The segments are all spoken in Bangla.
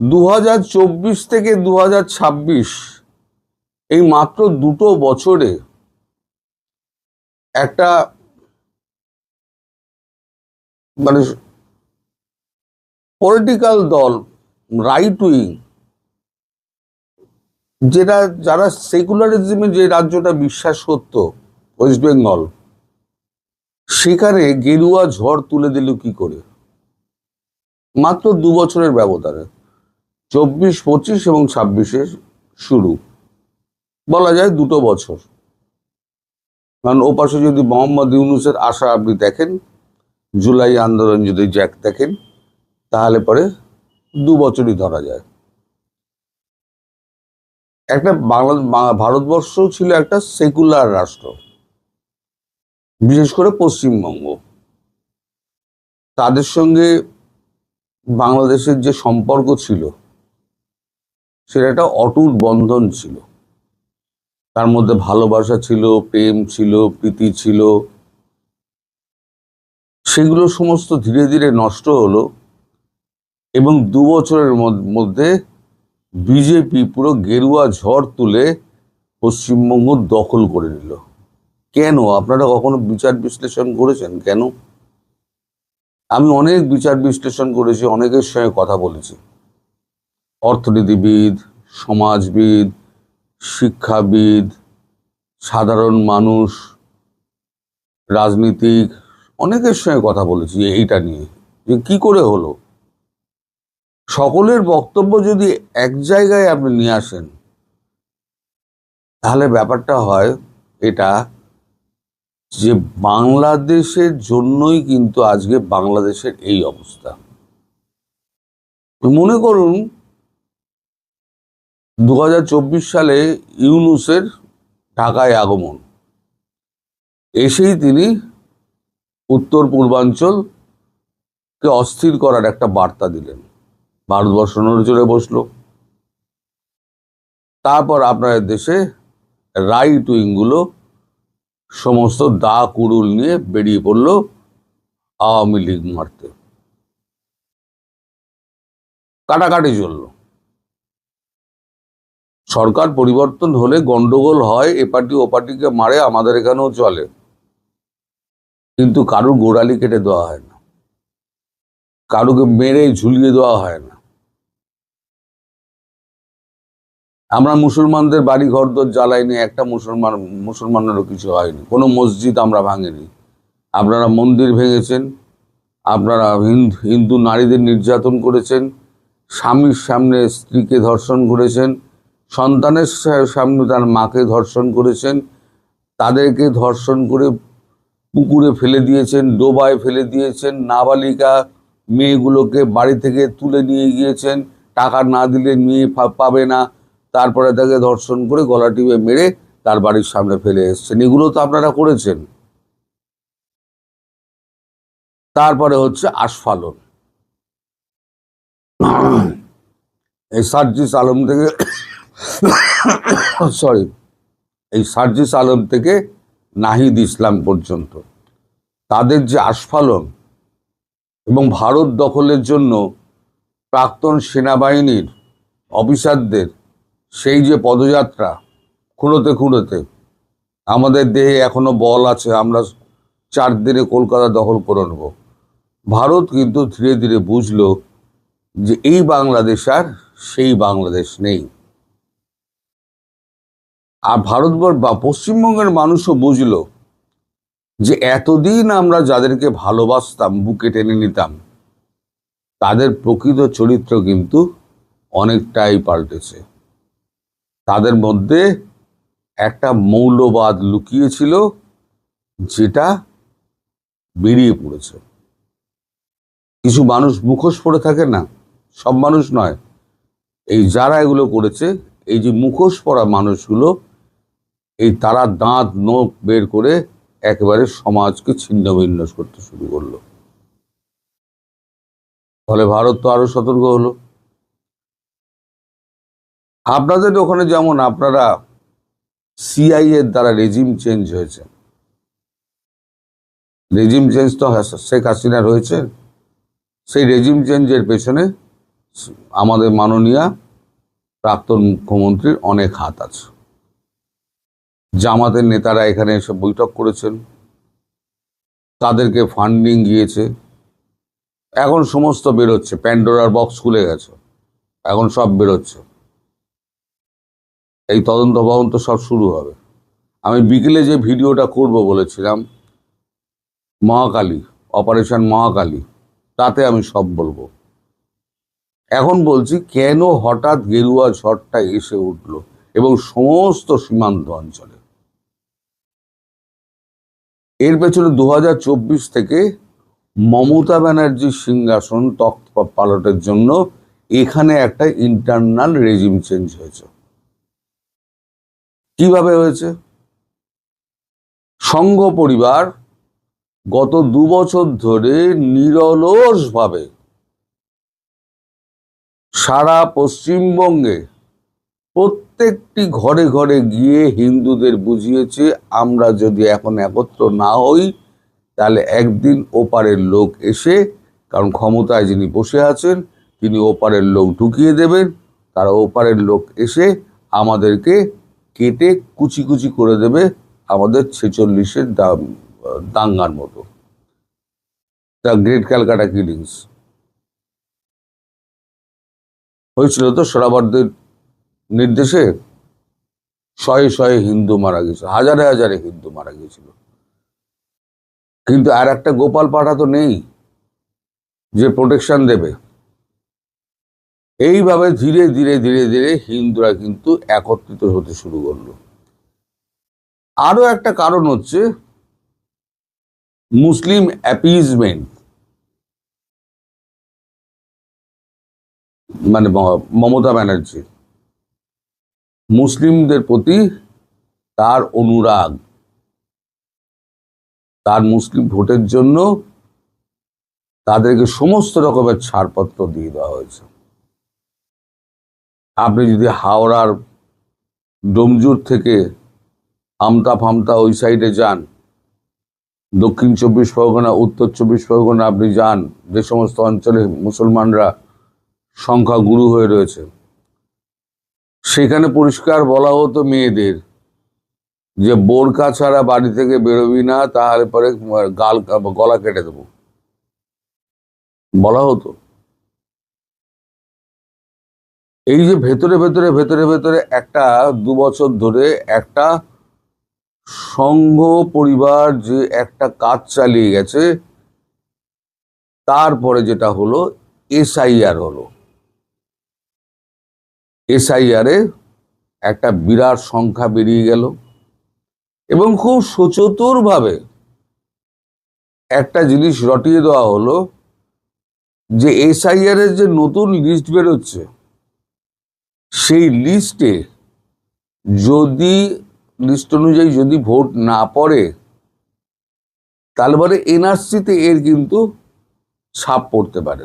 2024 থেকে 2026 এই মাত্র দুটো বছরে একটা মানে পলিটিক্যাল দল, রাইট উইং, যারা সেকুলারিজমে যে রাজ্যটা বিশ্বাস করত, ওয়েস্ট বেঙ্গল, সেখানে গেরুয়া ঝড় তুলে দিল কি করে? মাত্র 2 বছরের ব্যবধানে, 24-25 এবং 26-এর শুরু, বলা যায় 2 বছর। কারণ ওপাশে যদি মোহাম্মদ ইউনূসের আশা আপনি দেখেন, জুলাই আন্দোলন যদি দেখেন, তাহলে পরে 2 বছরই ধরা যায়। একটা ভারতবর্ষ ছিল একটা সেকুলার রাষ্ট্র, বিশেষ করে পশ্চিমবঙ্গ। তাদের সঙ্গে বাংলাদেশের যে সম্পর্ক ছিল, সেটা একটা অটুট বন্ধন ছিল। তার মধ্যে ভালোবাসা ছিল, প্রেম ছিল, প্রীতি ছিল। সেগুলো সমস্ত ধীরে ধীরে নষ্ট হলো এবং 2 বছরের মধ্যে বিজেপি পুরো গেরুয়া ঝড় তুলে পশ্চিমবঙ্গ দখল করে নিল। কেন? আপনারা কখনো বিচার বিশ্লেষণ করেছেন কেন? আমি অনেক বিচার বিশ্লেষণ করেছি, অনেকের সঙ্গে কথা বলেছি, অর্থনীতিবিদ, সমাজবিদ, শিক্ষাবিদ, সাধারণ মানুষ, রাজনীতিক, অনেকের সঙ্গে কথা বলেছি এইটা নিয়ে, যে কি করে হলো। সকলের বক্তব্য যদি এক জায়গায় আপনি নিয়ে আসেন, তাহলে ব্যাপারটা হয় এটা, যে বাংলাদেশের জন্যই কিন্তু আজকে বাংলাদেশের এই অবস্থা। মনে করুন 2024 সালে ইউনূসের ঢাকায় আগমন, এসেই তিনি উত্তর পূর্বাঞ্চলকে অস্থির করার একটা বার্তা দিলেন। ভারতবর্ষ নড়ে বসলো। তারপর আপনার দেশে রাইট উইং গুলো সমস্ত দা কুড়ুল নিয়ে বেরিয়ে পড়লো আওয়ামী লীগ মারতে, কাটাকাটি চলল। সরকার পরিবর্তন হলে গন্ডগোল হয়, এ পার্টি ও পার্টিকে মারে, আমাদের এখানেও চলে, কিন্তু কারুর গোড়ালি কেটে দেওয়া হয় না, কারুকে মেরে ঝুলিয়ে দেওয়া হয় না। আমরা মুসলমানদের বাড়ি ঘরদোর জ্বালাইনি, একটা মুসলমানেরও কিছু হয়নি, কোনো মসজিদ আমরা ভাঙিনি। আপনারা মন্দির ভেঙেছেন, আপনারা হিন্দু নারীদের নির্যাতন করেছেন, স্বামীর সামনে স্ত্রীকে ধর্ষণ করেছেন, সন্তানের সামনে তার মাকে ধর্ষণ করেছেন, তাদেরকে ধর্ষণ করে পুকুরে ফেলে দিয়েছেন, ডোবায় ফেলে দিয়েছেন, নাবালিকা মেয়েগুলোকে বাড়ি থেকে তুলে নিয়ে গিয়েছেন, টাকা না দিলে মেয়ে পাবে না, তারপরে তাকে ধর্ষণ করে গলা টিপে মেরে তার বাড়ির সামনে ফেলে এসছেন। এগুলো তো আপনারা করেছেন। তারপরে হচ্ছে আস্ফালন, এই সার্জিস আলম থেকে এই সার্জিস আলম থেকে নাহিদ ইসলাম পর্যন্ত তাদের যে আস্ফালন, এবং ভারত দখলের জন্য প্রাক্তন সেনাবাহিনীর অফিসারদের সেই যে পদযাত্রা, খুঁড়োতে খুঁড়োতে আমাদের দেহে এখনো বল আছে, আমরা 4 দিনে কলকাতা দখল করে নেব। ভারত কিন্তু ধীরে ধীরে বুঝলো যে এই বাংলাদেশ আর সেই বাংলাদেশ নেই। আর ভারতবর্ষ বা পশ্চিমবঙ্গের মানুষও বুঝলো যে এতদিন আমরা যাদেরকে ভালোবাসতাম, বুকে টেনে নিতাম, তাদের প্রকৃত চরিত্র কিন্তু অনেকটাই পাল্টেছে। তাদের মধ্যে একটা মৌলবাদ লুকিয়েছিল, যেটা বেরিয়ে পড়েছে। কিছু মানুষ মুখোশ পরে থাকে না, সব মানুষ নয়, এই যারা এগুলো করেছে, এই যে মুখোশ পরা মানুষগুলো, এই তারা দাঁত নখ বের করে একেবারে সমাজকে ছিন্ন ভিন্ন করতে শুরু করলো। ফলে ভারত তো আরো সতর্ক হলো। আপনাদের ওখানে যেমন আপনারা সিআইএর দ্বারা রেজিম চেঞ্জ হয়েছে, রেজিম চেঞ্জ তো শেখ হাসিনার হয়েছে, সেই রেজিম চেঞ্জের পেছনে আমাদের মাননীয় প্রাক্তন মুখ্যমন্ত্রীর অনেক হাত আছে। জামাতের নেতারা এখানে এসে বৈঠক করেছেন, তাদেরকে ফান্ডিং গিয়েছে। এখন সমস্ত বেরোচ্ছে, প্যান্ডোরার বক্স খুলে গেছে, এখন সব বেরোচ্ছে। এই তদন্ত সব শুরু হবে। আমি বিকেলে যে ভিডিওটা করব বলেছিলাম, মহাকালী, অপারেশন মহাকালী, তাতে আমি সব বলবো। এখন বলছি কেন হঠাৎ গেরুয়া ঝড়টা এসে উঠল এবং সমস্ত সীমান্ত অঞ্চলে। এর পেছনে 2024 থেকে মমতা ব্যানার্জির সিংহাসন তখ্ত পালটের জন্য এখানে একটা ইন্টারনাল রেজিম চেঞ্জ হয়েছে। কিভাবে হয়েছে? সংঘ পরিবার গত 2 বছর ধরে নিরলসভাবে সারা পশ্চিমবঙ্গে প্রত্যেকটি ঘরে ঘরে গিয়ে হিন্দুদের বুঝিয়েছে, আমরা যদি এখন একত্র না হই তাহলে একদিন ওপারের লোক এসে, কারণ ক্ষমতায় যিনি বসে আছেন তিনি ওপারের লোক ঢুকিয়ে দেবেন, তারা ওপারের লোক এসে আমাদেরকে কেটে কুচি কুচি করে দেবে, আমাদের 46-এর দাঙ্গার মতো, দ্য গ্রেট ক্যালকাটা কিলিংস হয়েছিল তো সোহরাওয়ার্দীর নির্দেশে। শয়ে শয়ে হিন্দু মারা গেছে, হাজারে হাজারে হিন্দু মারা গেছিল। কিন্তু আর একটা গোপাল পাঠা তো নেই যে প্রোটেকশন দেবে। এইভাবে ধীরে ধীরে ধীরে ধীরে হিন্দুরা কিন্তু একত্রিত হতে শুরু করলো। আরো একটা কারণ হচ্ছে মুসলিম অ্যাপিজমেন্ট, মানে মমতা ব্যানার্জি মুসলিমদের প্রতি তার অনুরাগ, তার মুসলিম ভোটের জন্য তাদেরকে সমস্ত রকমের ছাড়পত্র দিয়ে দেওয়া হয়েছে। আপনি যদি হাওড়ার ডোমজুর থেকে আমতা ফামতা ওই সাইডে যান, দক্ষিণ 24 পরগনা, উত্তর 24 পরগনা আপনি যান, যে সমস্ত অঞ্চলে মুসলমানরা সংখ্যাগুরু হয়ে রয়েছে, সেখানে পরিষ্কার বলা হতো মেয়েদের যে বোরকা ছাড়া বাড়ি থেকে বেরোবি না, তাহলে পরে গলা কেটে দেবো, বলা হতো। এই যে ভেতরে ভেতরে ভেতরে ভেতরে একটা 2 বছর ধরে একটা সংঘ পরিবার যে একটা কাজ চালিয়ে গেছে, তারপরে যেটা হলো এসআইআর হলো। এসআইআরে একটা বিরাট সংখ্যা বেরিয়ে গেল এবং খুব সচতুরভাবে একটা জিনিস রটিয়ে দেওয়া হলো যে এসআইআর এর যে নতুন লিস্ট বেরোচ্ছে, সেই লিস্টে যদি লিস্ট অনুযায়ী যদি ভোট না পড়ে, তাহলে পরে এনআরসিতে এর কিন্তু ছাপ পড়তে পারে।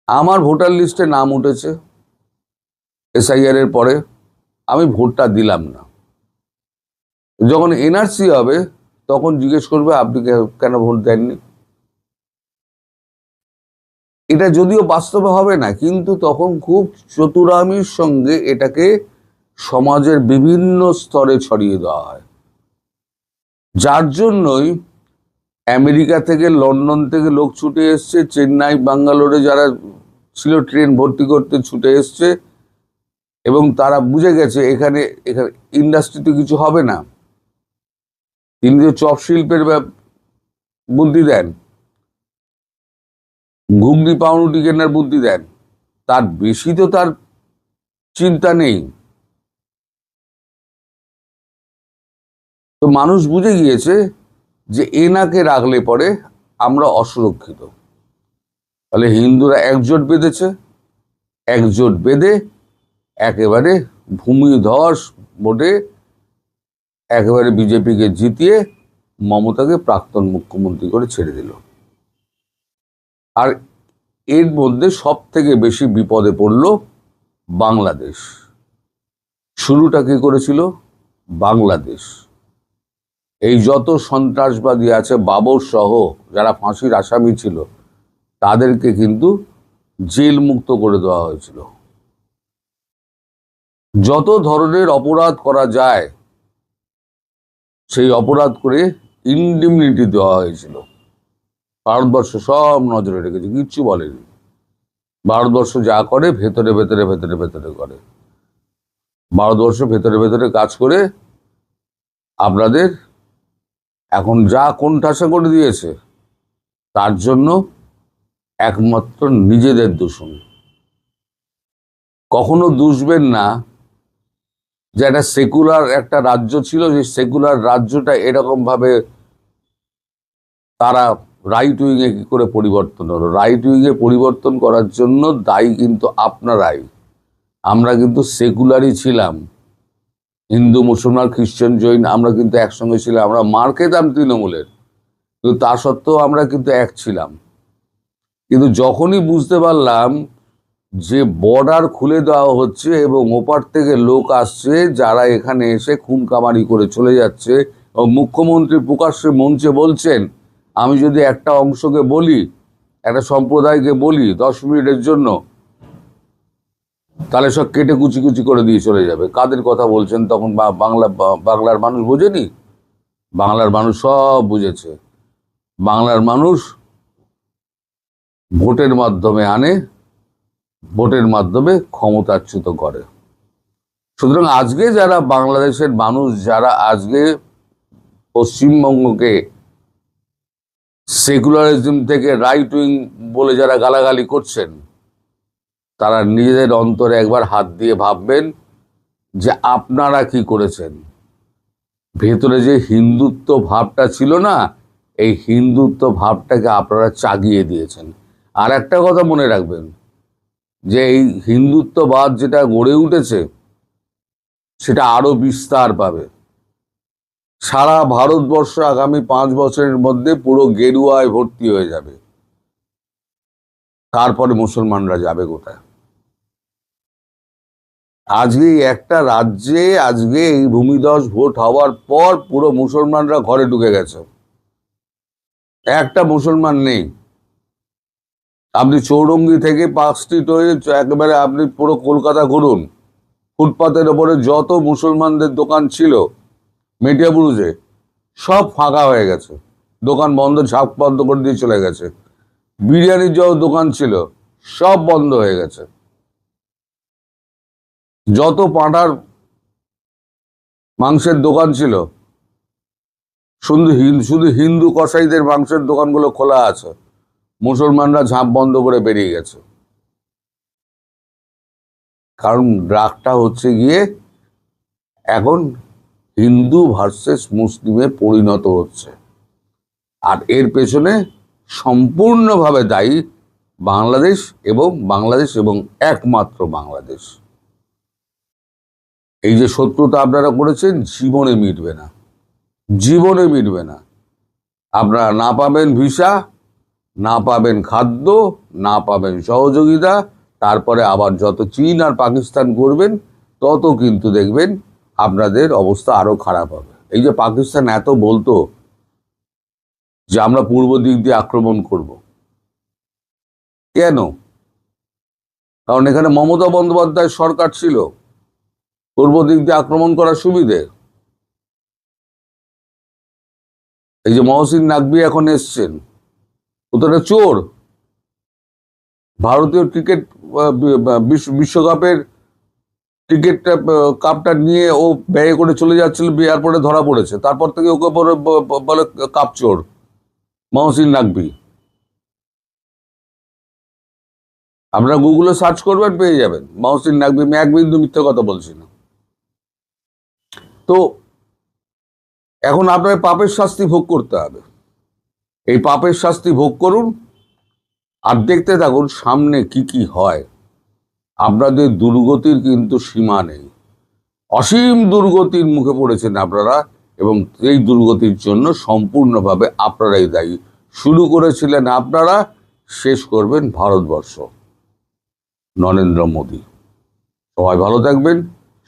আমার ভোটার লিস্টে নাম উঠেছে এসআইআর এর পরে, আমি ভোটটা দিলাম না। যখন এনআরসি হবে তখন জিজ্ঞেস করবে আপনি কেন ভোট দেননি। এটা যদিও বাস্তবে হবে না, কিন্তু তখন খুব চতুরামির সঙ্গে এটাকে সমাজের বিভিন্ন স্তরে ছড়িয়ে দেওয়া হয়, যার জন্যই আমেরিকা থেকে, লন্ডন থেকে লোক ছুটে এসছে, চেন্নাই ব্যাঙ্গালোরে যারা ছিল ট্রেন ভর্তি করতে ছুটে এসছে, এবং তারা বুঝে গেছে এখানে ইন্ডাস্ট্রিতে কিছু হবে না। তিনি তো চপ শিল্পের বুদ্ধি দেন, ঘুগনি পাউরুটি কেনার বুদ্ধি দেন, তার বেশি তো তার চিন্তা নেই। তো মানুষ বুঝে গিয়েছে যে এনাকে রাখলে পরে আমরা অসুরক্ষিত। তাহলে হিন্দুরা একজোট বেঁধেছে, একজোট বেঁধে একেবারে ভূমিধস ভোটে একেবারে বিজেপিকে জিতিয়ে মমতাকে প্রাক্তন মুখ্যমন্ত্রী করে ছেড়ে দিল। আর এর মধ্যে সব থেকে বেশি বিপদে পড়ল বাংলাদেশ। শুরুটা কি করেছিল? বাংলাদেশ। এই যত সন্ত্রাসবাদী আছে, বাবর সহ যারা ফাঁসির আসামি ছিল, তাদেরকে কিন্তু জেল মুক্ত করে দেওয়া হয়েছিল। যত ধরনের অপরাধ করা যায় সেই অপরাধ করে ইনডিমনিটি দেওয়া হয়েছিল। ভারতবর্ষ সব নজরে রেখেছে, কিচ্ছু বলেনি। ভারতবর্ষ যা করে ভেতরে ভেতরে ভেতরে ভেতরে করে। ভারতবর্ষ ভেতরে ভেতরে কাজ করে আপনাদের এখন যা কোণঠাসা করে দিয়েছে, তার জন্য একমাত্র নিজেদের দূষণ। কখনো দুষবেন না যে একটা সেকুলার একটা রাজ্য ছিল, যে সেকুলার রাজ্যটা এরকম ভাবে তারা রাইট উইংয়ে কি করে পরিবর্তন হলো। রাইট উইংয়ে পরিবর্তন করার জন্য দায়ী কিন্তু আপনারাই। আমরা কিন্তু সেকুলারই ছিলাম, হিন্দু মুসলমান খ্রিস্টান জৈন আমরা কিন্তু একসঙ্গে ছিলাম। আমরা মার খেতাম তৃণমূলের, কিন্তু তা সত্ত্বেও আমরা কিন্তু এক ছিলাম। কিন্তু যখনই বুঝতে পারলাম যে বর্ডার খুলে দেওয়া হচ্ছে এবং ওপার থেকে লোক আসছে যারা এখানে এসে খুন কামারি করে চলে যাচ্ছে, এবং মুখ্যমন্ত্রী প্রকাশ্যে মঞ্চে বলছেন আমি যদি একটা অংশকে বলি, একটা সম্প্রদায়কে বলি 10 মিনিটের জন্য, তাহলে সব কেটে কুচি কুচি করে দিয়ে চলে যাবে। কাদের কথা বলছেন তখন? বাংলার মানুষ বোঝেনি? বাংলার মানুষ সব বুঝেছে। বাংলার মানুষ ভোটের মাধ্যমে আনে, ভোটের মাধ্যমে ক্ষমতাচ্যুত করে। সুতরাং আজকে যারা বাংলাদেশের মানুষ, যারা আজকে পশ্চিমবঙ্গকে সেকুলারিজম থেকে রাইট উইং বলে যারা গালাগালি করছেন, তারা নিজেদের অন্তরে একবার হাত দিয়ে ভাববেন যে আপনারা কি করেছেন। ভেতরে যে হিন্দুত্ব ভাবটা ছিল না, এই হিন্দুত্ব ভাবটাকে আপনারা চাগিয়ে দিয়েছেন। আর একটা কথা মনে রাখবেন, যে এই হিন্দুত্ববাদ যেটা গড়ে উঠেছে সেটা আরো বিস্তার পাবে। সারা ভারতবর্ষ আগামী 5 বছরের মধ্যে পুরো গেরুয়ায় ভর্তি হয়ে যাবে। তারপরে মুসলমানরা যাবে কোথায়? আজকে একটা রাজ্যে আজকে এই ভূমিধস ভোট হওয়ার পর পুরো মুসলমানরা ঘরে ঢুকে গেছে, একটা মুসলমান নেই। আপনি চৌরঙ্গি থেকে পার্ক স্ট্রিট হয়ে একেবারে আপনি পুরো কলকাতা ঘুরুন, ফুটপাতের ওপরে যত মুসলমানদের দোকান ছিল মেটিয়াবুরুজে সব ফাঁকা হয়ে গেছে, দোকান বন্ধ, ঝাঁপ বন্ধ করে দিয়ে চলে গেছে। বিরিয়ানির যত দোকান ছিল সব বন্ধ হয়ে গেছে। যত পাঁঠার মাংসের দোকান ছিল, শুধু হিন্দু কসাইদের মাংসের দোকানগুলো খোলা আছে। মুসলমানরা ঝাঁপ বন্ধ করে বেরিয়ে গেছে। কারণ রাগটা হচ্ছে গিয়ে এখন হিন্দু ভার্সেস মুসলিমে পরিণত হচ্ছে। আর এর পেছনে সম্পূর্ণভাবে দায়ী বাংলাদেশ এবং একমাত্র বাংলাদেশ। এই যে শত্রুতা আপনারা করেছেন জীবনে মিটবে না, জীবনে মিটবে না। আপনারা না পাবেন ভিসা, না পাবেন খাদ্য, না পাবেন সহযোগিতা। তারপরে আবার যত চীন আর পাকিস্তান করবেন তত কিন্তু দেখবেন আপনাদের অবস্থা আরো খারাপ হবে। এই যে পাকিস্তান এত বলতো যে আমরা পূর্ব দিক দিয়ে আক্রমণ করব, কেন? কারণ এখানে মমতা বন্দ্যোপাধ্যায় সরকার ছিল, পূর্ব দিক দিয়ে আক্রমণ করার সুবিধে। এই যে মহসিন নাকভি এখন এসছেন, ও তো একটা চোর। ভারতীয় ক্রিকেট বিশ্বকাপের টিকিটটা কাপটা নিয়ে ও ব্যয় করে চলে যাচ্ছিল, এয়ারপোর্টে ধরা পড়েছে। তারপর থেকে ওকে বলে কাপ চোর মহসিন নাকভি। আপনারা গুগলে সার্চ করবেন, পেয়ে যাবেন মহসিন নাকভি। আমি এক বিন্দু মিথ্যে কথা বলছি না। তো এখন আপনার পাপের শাস্তি ভোগ করতে হবে। এই পাপের শাস্তি ভোগ করুন আর দেখতে থাকুন সামনে কি কি হয়। আপনাদের দুর্গতির কিন্তু সীমা নেই, অসীম দুর্গতির মুখে পড়েছেন আপনারা, এবং এই দুর্গতির জন্য সম্পূর্ণভাবে আপনারাই দায়ী। শুরু করেছিলেন আপনারা, শেষ করবেন ভারতবর্ষ, নরেন্দ্র মোদী। সবাই ভালো থাকবেন,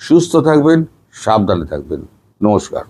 সুস্থ থাকবেন, সাবধানে থাকবেন। নমস্কার।